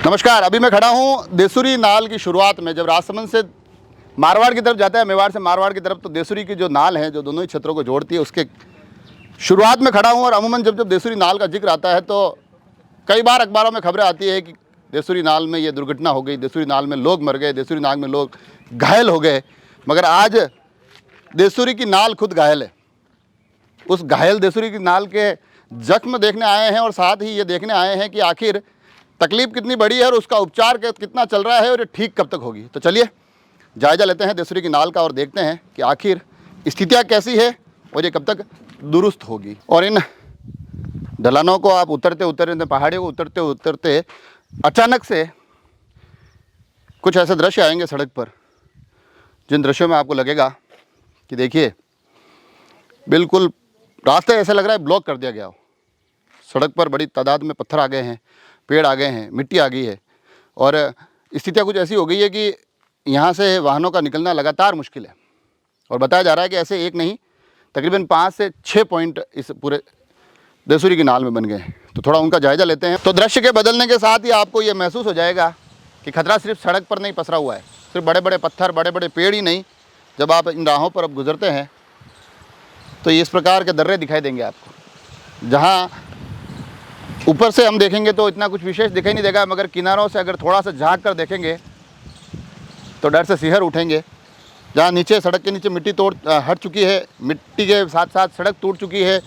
नमस्कार। अभी मैं खड़ा हूँ देसुरी नाल की शुरुआत में। जब राजसमंद से मारवाड़ की तरफ जाता है, मेवाड़ से मारवाड़ की तरफ, तो देसुरी की जो नाल है जो दोनों ही क्षेत्रों को जोड़ती है, उसके शुरुआत में खड़ा हूँ। और अमूमन जब जब देसुरी नाल का जिक्र आता है तो कई बार अखबारों में खबरें आती है कि देसुरी नाल में ये दुर्घटना हो गई, देसुरी नाल में लोग मर गए, देसुरी नाल में लोग घायल हो गए। मगर आज देसुरी की नाल खुद घायल है। उस घायल देसुरी की नाल के जख्म देखने आए हैं और साथ ही ये देखने आए हैं कि आखिर तकलीफ कितनी बड़ी है और उसका उपचार कितना चल रहा है और ये ठीक कब तक होगी। तो चलिए जायज़ा लेते हैं देसुरी की नाल का और देखते हैं कि आखिर स्थितियाँ कैसी है और ये कब तक दुरुस्त होगी। और इन ढलानों को आप उतरते उतरते, पहाड़ियों को उतरते उतरते अचानक से कुछ ऐसे दृश्य आएंगे सड़क पर, जिन दृश्यों में आपको लगेगा कि देखिए बिल्कुल रास्ते ऐसे लग रहा है ब्लॉक कर दिया गया हो। सड़क पर बड़ी तादाद में पत्थर आ गए हैं, पेड़ आ गए हैं, मिट्टी आ गई है और स्थितियाँ कुछ ऐसी हो गई है कि यहाँ से वाहनों का निकलना लगातार मुश्किल है। और बताया जा रहा है कि ऐसे एक नहीं, तकरीबन 5 से 6 पॉइंट इस पूरे देसुरी की नाल में बन गए हैं। तो थोड़ा उनका जायज़ा लेते हैं। तो दृश्य के बदलने के साथ ही आपको ये महसूस हो जाएगा कि खतरा सिर्फ सड़क पर नहीं पसरा हुआ है, सिर्फ बड़े बड़े पत्थर, बड़े बड़े पेड़ ही नहीं। जब आप इन राहों पर अब गुजरते हैं तो इस प्रकार के दर्रे दिखाई देंगे आपको, जहाँ ऊपर से हम देखेंगे तो इतना कुछ विशेष दिखाई नहीं देगा, मगर किनारों से अगर थोड़ा सा झांक कर देखेंगे तो डर से सिहर उठेंगे। जहाँ नीचे सड़क के नीचे मिट्टी हट चुकी है, मिट्टी के साथ साथ सड़क टूट चुकी है,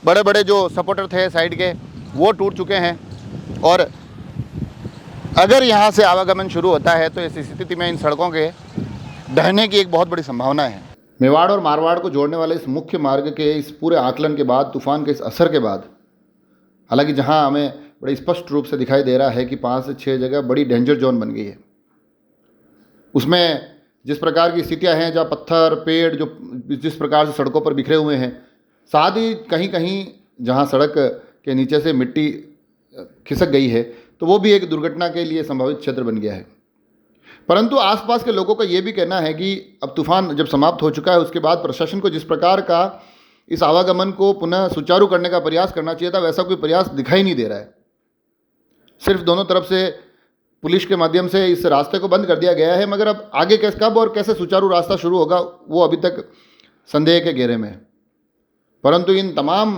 बड़े बड़े जो सपोर्टर थे साइड के वो टूट चुके हैं। और अगर यहाँ से आवागमन शुरू होता है तो इस स्थिति में इन सड़कों के ढहने की एक बहुत बड़ी संभावना है। मेवाड़ और मारवाड़ को जोड़ने वाले इस मुख्य मार्ग के इस पूरे आकलन के बाद, तूफान के इस असर के बाद, हालांकि जहां हमें बड़े स्पष्ट रूप से दिखाई दे रहा है कि 5 से 6 जगह बड़ी डेंजर जोन बन गई है, उसमें जिस प्रकार की स्थितियां हैं, जहाँ पत्थर, पेड़ जो जिस प्रकार से सड़कों पर बिखरे हुए हैं, साथ ही कहीं कहीं जहां सड़क के नीचे से मिट्टी खिसक गई है, तो वो भी एक दुर्घटना के लिए संभावित क्षेत्र बन गया है। परंतु आसपास के लोगों का ये भी कहना है कि अब तूफान जब समाप्त हो चुका है, उसके बाद प्रशासन को जिस प्रकार का इस आवागमन को पुनः सुचारू करने का प्रयास करना चाहिए था, वैसा कोई प्रयास दिखाई नहीं दे रहा है। सिर्फ दोनों तरफ से पुलिस के माध्यम से इस रास्ते को बंद कर दिया गया है, मगर अब आगे कब और कैसे सुचारू रास्ता शुरू होगा वो अभी तक संदेह के घेरे में है। परंतु इन तमाम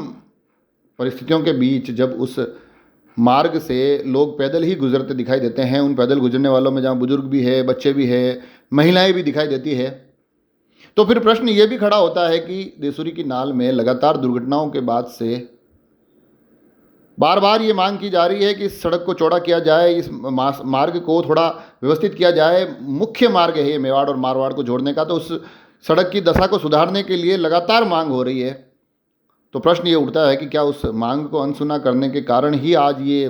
परिस्थितियों के बीच जब उस मार्ग से लोग पैदल ही गुजरते दिखाई देते हैं, उन पैदल गुजरने वालों में जहाँ बुजुर्ग भी है, बच्चे भी है, महिलाएं भी दिखाई देती है, तो फिर प्रश्न ये भी खड़ा होता है कि देसुरी की नाल में लगातार दुर्घटनाओं के बाद से बार बार ये मांग की जा रही है कि इस सड़क को चौड़ा किया जाए, इस मार्ग को थोड़ा व्यवस्थित किया जाए। मुख्य मार्ग है ये मेवाड़ और मारवाड़ को जोड़ने का, तो उस सड़क की दशा को सुधारने के लिए लगातार मांग हो रही है। तो प्रश्न ये उठता है कि क्या उस मांग को अनसुना करने के कारण ही आज ये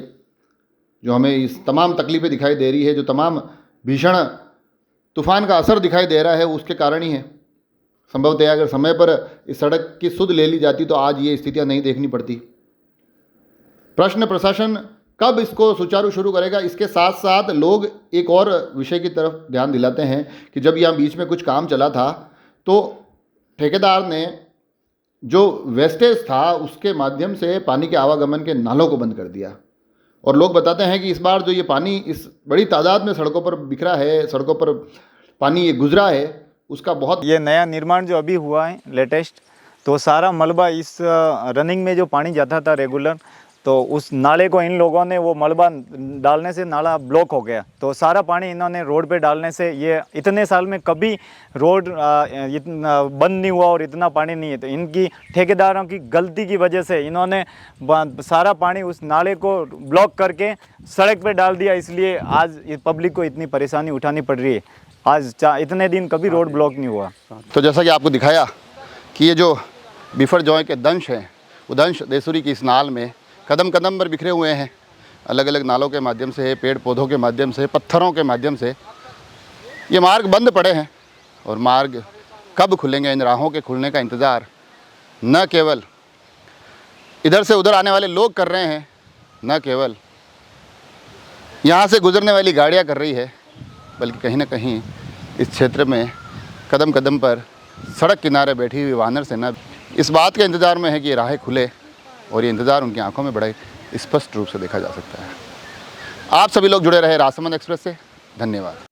जो हमें इस तमाम तकलीफ़ें दिखाई दे रही है, जो तमाम भीषण तूफान का असर दिखाई दे रहा है, उसके कारण ही है। संभवतः अगर समय पर इस सड़क की सुध ले ली जाती तो आज ये स्थितियां नहीं देखनी पड़ती। प्रश्न प्रशासन कब इसको सुचारू शुरू करेगा। इसके साथ साथ लोग एक और विषय की तरफ ध्यान दिलाते हैं कि जब यहाँ बीच में कुछ काम चला था तो ठेकेदार ने जो वेस्टेज था उसके माध्यम से पानी के आवागमन के नालों को बंद कर दिया। और लोग बताते हैं कि इस बार जो ये पानी इस बड़ी तादाद में सड़कों पर बिखरा है, सड़कों पर पानी ये गुजरा है, उसका बहुत ये नया निर्माण जो अभी हुआ है लेटेस्ट, तो सारा मलबा इस रनिंग में जो पानी जाता था रेगुलर, तो उस नाले को इन लोगों ने वो मलबा डालने से नाला ब्लॉक हो गया। तो सारा पानी इन्होंने रोड पे डालने से ये इतने साल में कभी रोड इतना बंद नहीं हुआ और इतना पानी नहीं है। तो इनकी ठेकेदारों की गलती की वजह से इन्होंने सारा पानी उस नाले को ब्लॉक करके सड़क पे डाल दिया, इसलिए आज पब्लिक को इतनी परेशानी उठानी पड़ रही है। आज इतने दिन कभी रोड ब्लॉक नहीं हुआ। तो जैसा कि आपको दिखाया कि ये जो बिफर जॉय के दंश हैं, वो दंश देसुरी की इस नाल में कदम कदम पर बिखरे हुए हैं। अलग अलग नालों के माध्यम से, पेड़ पौधों के माध्यम से, पत्थरों के माध्यम से ये मार्ग बंद पड़े हैं। और मार्ग कब खुलेंगे, इन राहों के खुलने का इंतज़ार न केवल इधर से उधर आने वाले लोग कर रहे हैं, न केवल यहाँ से गुजरने वाली गाड़ियाँ कर रही है, बल्कि कहीं ना कहीं इस क्षेत्र में कदम कदम पर सड़क किनारे बैठी हुई वानर सेना इस बात के इंतज़ार में है कि ये राहें खुले, और ये इंतज़ार उनकी आंखों में बड़े स्पष्ट रूप से देखा जा सकता है। आप सभी लोग जुड़े रहे राजसमंद एक्सप्रेस से। धन्यवाद।